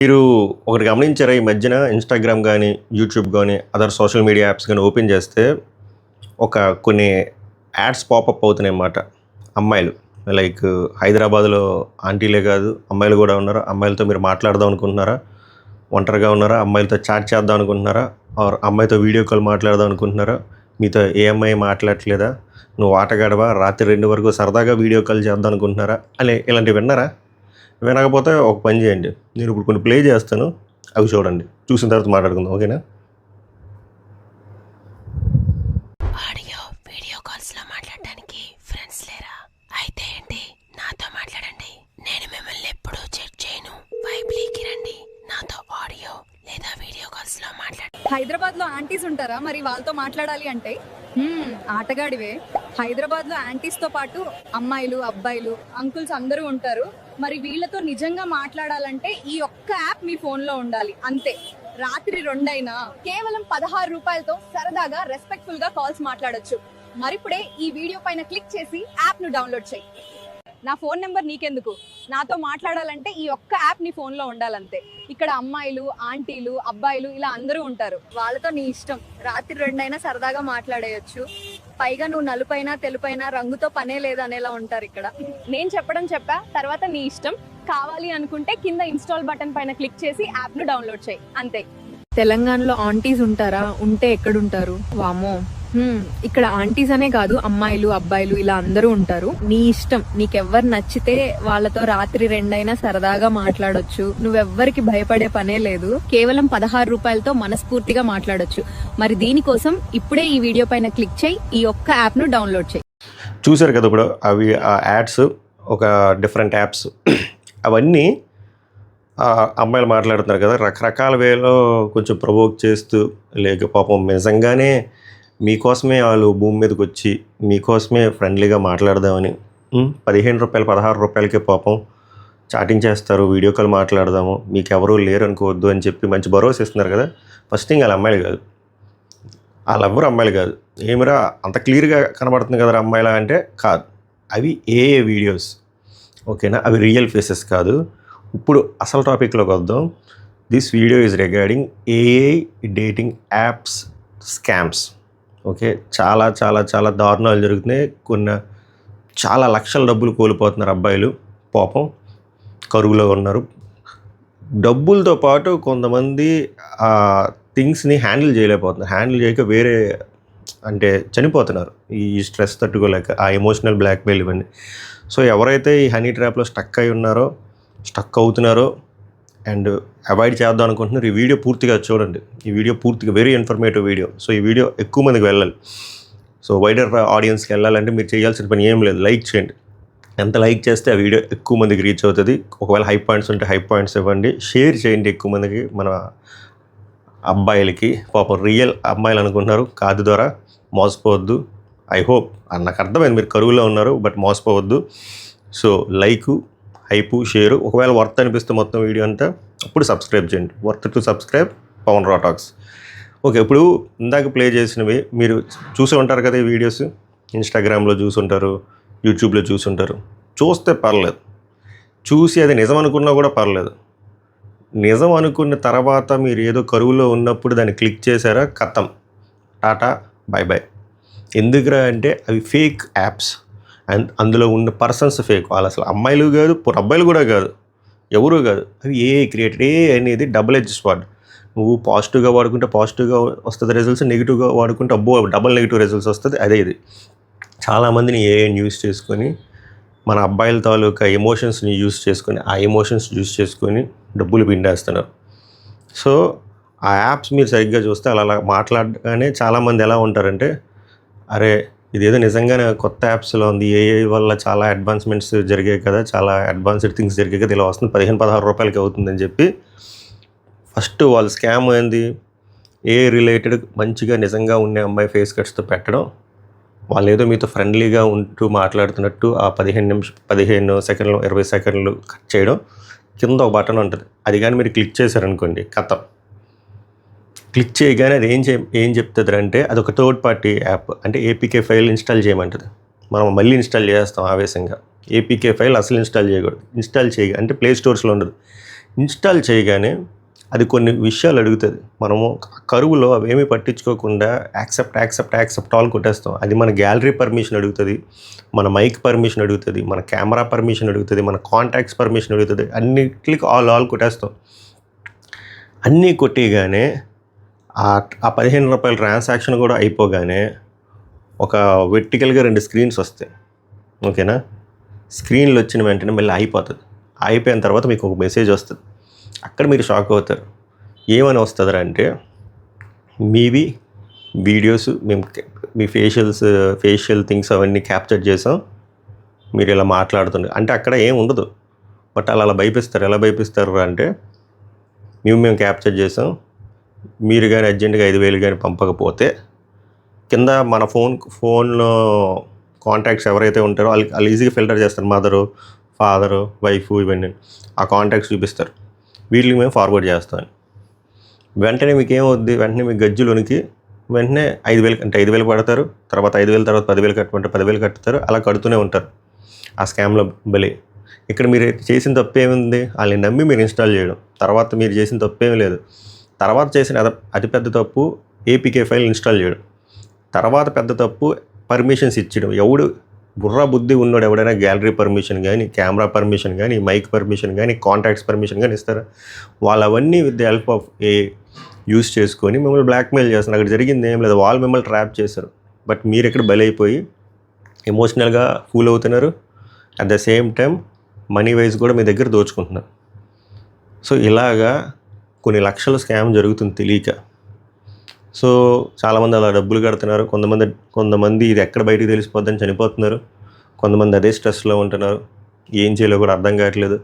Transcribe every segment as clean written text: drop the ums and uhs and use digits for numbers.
మీరు ఒకటి గమనించారా? ఈ మధ్యన ఇన్‌స్టాగ్రామ్ గానీ, యూట్యూబ్ గానీ, అదర్ సోషల్ మీడియా యాప్స్ గానీ ఓపెన్ చేస్తే కొన్ని యాడ్స్ పాపప్ అవుతున్నాయన్నమాట. అమ్మాయిలు లైక్ హైదరాబాద్‌లో ఆంటీలే కాదు, అమ్మాయిలు కూడా ఉన్నారు. అమ్మాయిలతో మీరు మాట్లాడదాం అనుకుంటున్నారా? ఒంటరిగా ఉన్నారా? అమ్మాయిలతో చాట్ చేద్దాం అనుకుంటున్నారా? ఆర్ అమ్మాయితో వీడియో కాల్ మాట్లాడదాం అనుకుంటున్నారా? మీతో ఏ అమ్మాయి మాట్లాడట్లేదా? నువ్వు ఆటగాడవా? రాత్రి 2 వరకు సరదాగా వీడియో కాల్ చేద్దాం అనుకుంటున్నారా? ఇలాంటివి విన్నారా? వినకపోతే ఒక పని చేయండి. నేను ఇప్పుడు కొన్ని ప్లే చేస్తాను. అవి చూడండి. చూసిన తర్వాత మాట్లాడుకుందాం. ఓకేనా? ఆడియో వీడియో కాల్స్ లో మాట్లాడడానికి ఫ్రెండ్స్ లేరా? అయితే ఏంటి, నాతో మాట్లాడండి. నేను మిమ్మల్ని ఎప్పుడూ చెక్ చేయను. వైబ్లీకి రండి, నాతో ఆడియో లేదా వీడియో కాల్స్ లో మాట్లాడండి. హైదరాబాద్ లో ఆంటీస్ ఉంటారా? మరి వాళ్ళతో మాట్లాడాలి అంటే ఆటగాడివే. హైదరాబాద్ లో యాంటీస్ తో పాటు అమ్మాయిలు, అబ్బాయిలు, అంకుల్స్ అందరూ ఉంటారు. మరి వీళ్ళతో నిజంగా మాట్లాడాలంటే ఈ ఒక్క యాప్ మీ ఫోన్ లో ఉండాలి, అంతే. రాత్రి 2 అయినా కేవలం 16 రూపాయలతో సరదాగా రెస్పెక్ట్ఫుల్ గా కాల్స్ మాట్లాడొచ్చు. మరిప్పుడే ఈ వీడియో పైన క్లిక్ చేసి యాప్ ను డౌన్లోడ్ చేయి. నా ఫోన్ నెంబర్ నీకెందుకు? నాతో మాట్లాడాలంటే ఈ ఒక్క యాప్ నీ ఫోన్ లో ఉండాలంతే. ఇక్కడ అమ్మాయిలు, ఆంటీలు, అబ్బాయిలు ఇలా అందరూ ఉంటారు. వాళ్ళతో నీ ఇష్టం. రాత్రి 2 అయినా సరదాగా మాట్లాడేయచ్చు. పైగా నువ్వు నలుపైనా తెలుపైనా రంగుతో పనే లేదు అనేలా ఉంటారు ఇక్కడ. నేను చెప్పా, తర్వాత నీ ఇష్టం. కావాలి అనుకుంటే కింద ఇన్స్టాల్ బటన్ పైన క్లిక్ చేసి యాప్ ను డౌన్లోడ్ చేయి, అంతే. తెలంగాణలో ఆంటీస్ ఉంటారా? ఉంటే ఎక్కడుంటారు? వామో. ఇక్కడ ఆంటీస్ అనే కాదు, అమ్మాయిలు, అబ్బాయిలు ఇలా అందరూ ఉంటారు. నీ ఇష్టం. నీకెవ్వరు నచ్చితే వాళ్ళతో రాత్రి 2 అయినా సరదాగా మాట్లాడొచ్చు. నువ్వెవ్వరికి భయపడే పనే లేదు. కేవలం 16 రూపాయలతో మనస్ఫూర్తిగా మాట్లాడొచ్చు. మరి దీనికోసం ఇప్పుడే ఈ వీడియో పైన క్లిక్ చేయి, ఈ ఒక్క యాప్ ను డౌన్లోడ్ చేయి. చూశారు కదా ఇప్పుడు అవి ఆ యాడ్స్, ఒక డిఫరెంట్ యాప్స్. అవన్నీ అమ్మాయిలు మాట్లాడుతున్నారు కదా, రకరకాల వేలో కొంచెం ప్రొవోక్ చేస్తూ, లేక పాపం నిజంగానే మీకోసమే వాళ్ళు భూమి మీదకి వచ్చి మీకోసమే ఫ్రెండ్లీగా మాట్లాడదామని 15 రూపాయలు 16 రూపాయలకే పాపం చాటింగ్ చేస్తారు. వీడియో కాల్ మాట్లాడదాము, మీకు ఎవరూ లేరు అనుకోవద్దు అని చెప్పి మంచి భరోసా ఇస్తున్నారు కదా. ఫస్ట్ థింగ్ వాళ్ళ అమ్మాయిలు కాదు, వాళ్ళెవ్వరు అమ్మాయిలు కాదు. ఏమిరా అంత క్లియర్గా కనబడుతుంది కదరా అమ్మాయిలా అంటే కాదు. అవి ఏఏ వీడియోస్, ఓకేనా? అవి రియల్ ఫేసెస్ కాదు. ఇప్పుడు అసలు టాపిక్లోకి వద్దాం. This video is regarding AI dating apps scams. Okay, చాలా చాలా చాలా దారుణాలు జరుగుతున్నాయి. చాలా లక్షల డబ్బులు కోల్పోతున్నారు అబ్బాయిలు, పాపం కరువులో ఉన్నారు. డబ్బులతో పాటు కొంతమంది థింగ్స్ని హ్యాండిల్ చేయలేకపోతున్నారు. హ్యాండిల్ చేయక వేరే చనిపోతున్నారు ఈ స్ట్రెస్ తట్టుకోలేక, ఆ ఎమోషనల్ బ్లాక్మెయిల్ ఇవన్నీ. సో ఎవరైతే ఈ హనీ ట్రాప్లో స్టక్ అవుతున్నారో అండ్ అవాయిడ్ చేద్దాం అనుకుంటున్నారు, ఈ వీడియో పూర్తిగా చూడండి. ఈ వీడియో పూర్తిగా వెరీ ఇన్ఫర్మేటివ్ వీడియో. సో ఈ వీడియో ఎక్కువ మందికి వెళ్ళాలి. సో వైడర్ ఆడియన్స్కి వెళ్ళాలంటే మీరు చేయాల్సిన పని ఏం లేదు, లైక్ చేయండి. ఎంత లైక్ చేస్తే ఆ వీడియో ఎక్కువ మందికి రీచ్ అవుతుంది. ఒకవేళ హై పాయింట్స్ ఉంటే హై పాయింట్స్ ఇవ్వండి, షేర్ చేయండి ఎక్కువ మందికి. మన అబ్బాయిలకి, పాపం రియల్ అమ్మాయిలు అనుకుంటున్నారు, కాదు ద్వారా మోసపోవద్దు. ఐ హోప్ నాకు అర్థమైంది మీరు కరువులో ఉన్నారు, బట్ మోసపోవద్దు. So like, hype, share. ఒకవేళ వర్త్ అనిపిస్తే మొత్తం వీడియో అంతా అప్పుడు సబ్స్క్రైబ్ చేయండి. వర్త్ టు సబ్స్క్రైబ్ పవన్ రా టాక్స్. ఓకే, ఇప్పుడు ఇందాక ప్లే చేసినవి మీరు చూసి ఉంటారు కదా. ఈ వీడియోస్ ఇన్స్టాగ్రామ్లో చూసుంటారు, యూట్యూబ్లో చూసుంటారు. చూస్తే పర్లేదు, చూసి అది నిజం అనుకున్నా కూడా పర్లేదు. నిజం అనుకున్న తర్వాత మీరు ఏదో కరువులో ఉన్నప్పుడు దాన్ని క్లిక్ చేశారా, ఖతం, టాటా బై బై. ఎందుకురా అంటే అవి ఫేక్ యాప్స్ అండ్ అందులో ఉన్న పర్సన్స్ ఫేక్. వాళ్ళు అసలు అమ్మాయిలు కాదు, అబ్బాయిలు కూడా కాదు, ఎవరు కాదు. అవి ఏఐ క్రియేటెడ్. ఏఐ అనేది డబుల్ ఎడ్జ్ స్వార్డ్. నువ్వు పాజిటివ్గా వాడుకుంటే పాజిటివ్గా వస్తుంది రిజల్ట్స్, నెగిటివ్గా వాడుకుంటే డబుల్ నెగిటివ్ రిజల్ట్స్ వస్తుంది. అదే ఇది. చాలామందిని ఏఐని యూస్ చేసుకొని, మన అబ్బాయిల తాలూకా ఎమోషన్స్ని యూస్ చేసుకొని, ఆ ఎమోషన్స్ యూస్ చేసుకొని డబ్బులు పిండేస్తున్నారు. సో ఆ యాప్స్ మీరు సరిగ్గా చూస్తే అలా మాట్లాడగానే చాలామంది ఎలా ఉంటారంటే, అరే ఇదేదో నిజంగానే కొత్త యాప్స్లో ఉంది, ఏఐ వల్ల చాలా అడ్వాన్స్మెంట్స్ జరిగాయి కదా, చాలా అడ్వాన్స్డ్ థింగ్స్ జరిగాయి కదా, ఇలా వస్తుంది 15-16 రూపాయలకి అవుతుందని చెప్పి ఫస్ట్ వాళ్ళు స్కామ్ ఏంది, ఏఐ రిలేటెడ్ మంచిగా నిజంగా ఉండే అమ్మాయి ఫేస్ కట్స్తో పెట్టడం. వాళ్ళు ఏదో మీతో ఫ్రెండ్లీగా ఉంటూ మాట్లాడుతున్నట్టు ఆ 15 సెకండ్లు 20 సెకండ్లు కట్ చేయడం. కింద ఒక బటన్ ఉంటుంది, అది కానీ మీరు క్లిక్ చేశారనుకోండి, ఖతం. క్లిక్ చేయగానే అది ఏం చెప్తుంది అంటే అది ఒక థర్డ్ పార్టీ యాప్, అంటే ఏపీకే ఫైల్ ఇన్స్టాల్ చేయమంటుంది. మనం మళ్ళీ ఇన్స్టాల్ చేస్తాం ఆవేశంగా. ఏపీకే ఫైల్ అసలు ఇన్స్టాల్ చేయకూడదు. అంటే ప్లే స్టోర్స్లో ఉండదు. ఇన్స్టాల్ చేయగానే అది కొన్ని విషయాలు అడుగుతుంది. మనము కరువులో అవేమీ పట్టించుకోకుండా యాక్సెప్ట్ ఆల్ కొట్టేస్తాం. అది మన గ్యాలరీ పర్మిషన్ అడుగుతుంది, మన మైక్ పర్మిషన్ అడుగుతుంది, మన కెమెరా పర్మిషన్ అడుగుతుంది, మన కాంటాక్ట్స్ పర్మిషన్ అడుగుతుంది. అన్నిటికి ఆల్ కొట్టేస్తాం. అన్నీ కొట్టేయగానే ఆ ₹15 ట్రాన్సాక్షన్ కూడా అయిపోగానే ఒక వెర్టికల్గా 2 స్క్రీన్స్ వస్తాయి. ఓకేనా? స్క్రీన్లు వచ్చిన వెంటనే మళ్ళీ అయిపోతుంది. అయిపోయిన తర్వాత మీకు ఒక మెసేజ్ వస్తుంది. అక్కడ మీరు షాక్ అవుతారు. ఏమని వస్తుందిరా అంటే, మీవి వీడియోస్ మేము మీ ఫేషియల్ థింగ్స్ అవన్నీ క్యాప్చర్ చేసాం, మీరు ఇలా మాట్లాడుతున్నారు అంటే అక్కడ ఏం ఉండదు. బట్ అలా భయపిస్తారు. ఎలా భయపిస్తారు అంటే, మేము క్యాప్చర్ చేసాం, మీరు కానీ అర్జెంటుగా 5,000 కానీ పంపకపోతే కింద మన ఫోన్లో కాంటాక్ట్స్ ఎవరైతే ఉంటారో వాళ్ళు ఈజీగా ఫిల్టర్ చేస్తారు. మదరు, ఫాదరు, వైఫ్ ఇవన్నీ ఆ కాంటాక్ట్స్ చూపిస్తారు. వీటికి మేము ఫార్వర్డ్ చేస్తాం. వెంటనే మీకు ఏమవుద్ది, వెంటనే మీకు గజ్జులోనికి వెంటనే 5,000 అంటే 5,000 పడతారు. తర్వాత 5,000 తర్వాత 10,000 కట్టమంటే 10,000 కట్టుతారు. అలా కడుతూనే ఉంటారు ఆ స్కామ్లో బలి. ఇక్కడ మీరు చేసిన తప్పు ఏముంది, వాళ్ళని నమ్మి మీరు ఇన్స్టాల్ చేయడం. తర్వాత మీరు చేసిన తప్పేమీ లేదు. తర్వాత చేసిన అతిపెద్ద తప్పు ఏపీకే ఫైల్ ఇన్స్టాల్ చేయడం. తర్వాత పెద్ద తప్పు పర్మిషన్స్ ఇచ్చడం. ఎవడు బుర్రా బుద్ధి ఉన్నాడు ఎవడైనా గ్యాలరీ పర్మిషన్ కానీ, కెమెరా పర్మిషన్ కానీ, మైక్ పర్మిషన్ కానీ, కాంటాక్ట్స్ పర్మిషన్ కానీ ఇస్తారు. వాళ్ళు అవన్నీ with the help of use చేసుకొని మిమ్మల్ని బ్లాక్మెయిల్ చేస్తున్నారు. అక్కడ జరిగింది ఏం లేదు, వాళ్ళు మిమ్మల్ని ట్రాప్ చేశారు. బట్ మీరు ఇక్కడ బలైపోయి ఎమోషనల్గా ఫూల్ అవుతున్నారు. At the same time money wise కూడా మీ దగ్గర దోచుకుంటున్నారు. సో ఇలాగా కొన్ని లక్షల స్కామ్ జరుగుతుంది తెలియక. సో చాలామంది అలా డబ్బులు కడుతున్నారు. కొంతమంది ఇది ఎక్కడ బయటికి తెలిసిపోద్దని చనిపోతున్నారు. కొంతమంది అదే స్ట్రెస్లో ఉంటున్నారు. ఏం చేయాలో కూడా అర్థం కావట్లేదు.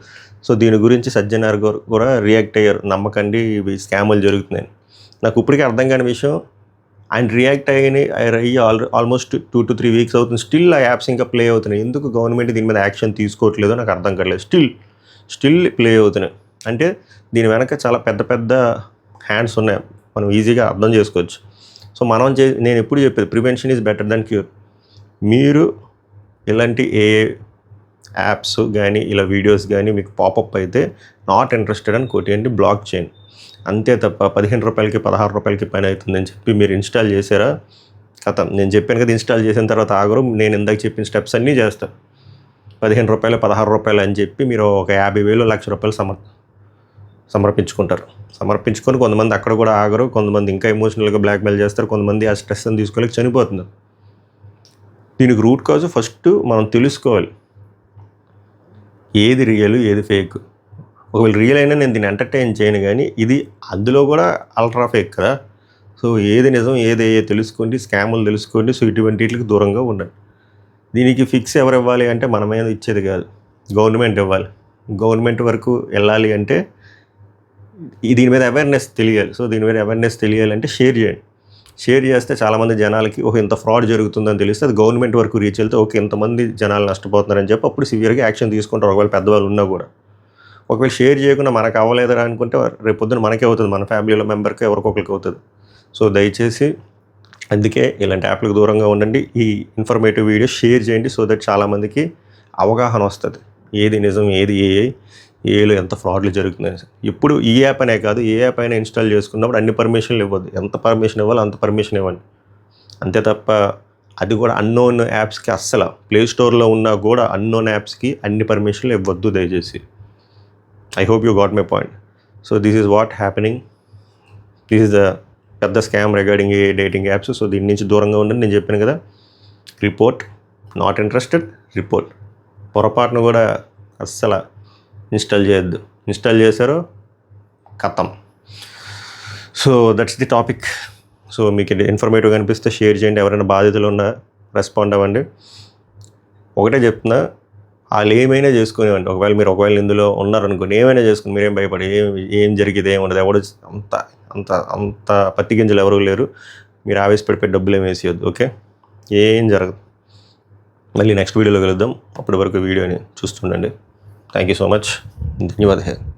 సో దీని గురించి సజ్జనార్ గారు కూడా రియాక్ట్ అయ్యారు. నమ్మకండి, ఇవి స్కాములు జరుగుతున్నాయి. నాకు ఇప్పటికీ అర్థం కాని విషయం, ఆయన రియాక్ట్ అయ్యి ఆల్మోస్ట్ 2 to 3 వీక్స్ అవుతుంది. స్టిల్ ఆ యాప్స్ ఇంకా ప్లే అవుతున్నాయి. ఎందుకు గవర్నమెంట్ దీని మీద యాక్షన్ తీసుకోవట్లేదో నాకు అర్థం కావట్లేదు. స్టిల్ ప్లే అవుతున్నాయి. అంటే దీని వెనక చాలా పెద్ద హ్యాండ్స్ ఉన్నాయి. మనం ఈజీగా అర్థం చేసుకోవచ్చు. సో నేను ఎప్పుడు చెప్పేది, prevention is better than cure. మీరు ఇలాంటి ఏ యాప్స్ కానీ ఇలా వీడియోస్ కానీ మీకు పాపప్ అయితే నాట్ ఇంట్రెస్టెడ్ అని కొట్టేయండి, బ్లాక్ చేయండి. అంతే తప్ప ₹15కి ₹16కి పని అవుతుందని చెప్పి మీరు ఇన్స్టాల్ చేశారా కథ. నేను చెప్పాను కదా, ఇన్స్టాల్ చేసిన తర్వాత ఆగరు. నేను ఇందాక చెప్పిన స్టెప్స్ అన్నీ చేస్తాను. ₹15 ₹16 అని చెప్పి మీరు ఒక 50,000 ₹1,00,000 సమర్పించుకొని కొంతమంది అక్కడ కూడా ఆగరు. కొంతమంది ఇంకా ఎమోషనల్గా బ్లాక్మెయిల్ చేస్తారు. కొంతమంది ఆ స్ట్రెస్ని తీసుకోలేక చనిపోతున్నారు. దీనికి రూట్ కాజ్ ఫస్ట్ మనం తెలుసుకోవాలి, ఏది రియల్ ఏది ఫేక్. ఒకవేళ రియల్ అయినా నేను దీన్ని ఎంటర్టైన్ చేయను, కానీ ఇది అందులో కూడా అల్ట్రా ఫేక్ కదా. సో ఏది నిజం ఏది తెలుసుకోండి, స్కాములు తెలుసుకోండి. సో ఇటువంటికి దూరంగా ఉండండి. దీనికి ఫిక్స్ ఎవరు ఇవ్వాలి అంటే మన మీద ఇచ్చేది కాదు, గవర్నమెంట్ ఇవ్వాలి. గవర్నమెంట్ వరకు వెళ్ళాలి అంటే దీని మీద అవేర్నెస్ తెలియాలి. సో దీని మీద అవేర్నెస్ తెలియాలంటే షేర్ చేయండి. షేర్ చేస్తే చాలామంది జనాలకి ఇంత ఫ్రాడ్ జరుగుతుందని తెలిస్తే అది గవర్నమెంట్ వరకు రీచ్ వెళ్తే ఇంతమంది జనాలు నష్టపోతున్నారని చెప్పి అప్పుడు సివియర్గా యాక్షన్ తీసుకుంటారు. ఒకవేళ పెద్దవాళ్ళు ఉన్నా కూడా. ఒకవేళ షేర్ చేయకుండా మనకు అవ్వలేదురా అనుకుంటే రేపు పొద్దున మనకే అవుతుంది, మన ఫ్యామిలీలో మెంబర్కి ఎవరికొకరికి అవుతుంది. సో దయచేసి అందుకే ఇలాంటి యాప్లకు దూరంగా ఉండండి. ఈ ఇన్ఫర్మేటివ్ వీడియో షేర్ చేయండి. సో దట్ చాలామందికి అవగాహన వస్తుంది, ఏది నిజం ఏది ఏలో ఎంత ఫ్రాడ్లు జరుగుతున్నాయి. ఇప్పుడు ఈ యాప్ అనే కాదు, ఏ యాప్ అయినా ఇన్స్టాల్ చేసుకున్నప్పుడు అన్ని పర్మిషన్లు ఇవ్వద్దు. ఎంత పర్మిషన్ ఇవ్వాలో అంత పర్మిషన్ ఇవ్వండి. అంతే తప్ప అది కూడా అన్నోన్ యాప్స్కి అస్సలు, ప్లే స్టోర్లో ఉన్నా కూడా అన్నోన్ యాప్స్కి అన్ని పర్మిషన్లు ఇవ్వద్దు దయచేసి. I hope you got my point. So this is what happening. This is the పెద్ద స్కామ్ రిగార్డింగ్ ఏ డేటింగ్ యాప్స్. సో దీని నుంచి దూరంగా ఉండండి. నేను చెప్పాను కదా, రిపోర్ట్, నాట్ ఇంట్రెస్టెడ్, రిపోర్ట్. పొరపాటును కూడా అస్సలు ఇన్స్టాల్ చేయొద్దు. ఇన్స్టాల్ చేశారో ఖతం. So that's the topic. So మీకు ఇన్ఫర్మేటివ్గా అనిపిస్తే షేర్ చేయండి. ఎవరైనా బాధితులు ఉన్నా రెస్పాండ్ అవ్వండి. ఒకటే చెప్తున్నా, వాళ్ళు ఏమైనా చేసుకునేవండి. ఒకవేళ ఇందులో ఉన్నారనుకోండి, ఏమైనా చేసుకుని మీరేం భయపడి ఏం జరిగేది ఏమి ఉండదు. ఎవడు అంత పత్తి గింజలు ఎవరు లేరు. మీరు ఆవేశపడిపోయి డబ్బులు ఏమి వేసేయొద్దు. ఓకే, ఏం జరగదు. మళ్ళీ నెక్స్ట్ వీడియోలో కలుద్దాం. అప్పటి వరకు వీడియోని చూస్తుండండి. Thank you so much. ధన్యవాదాలు.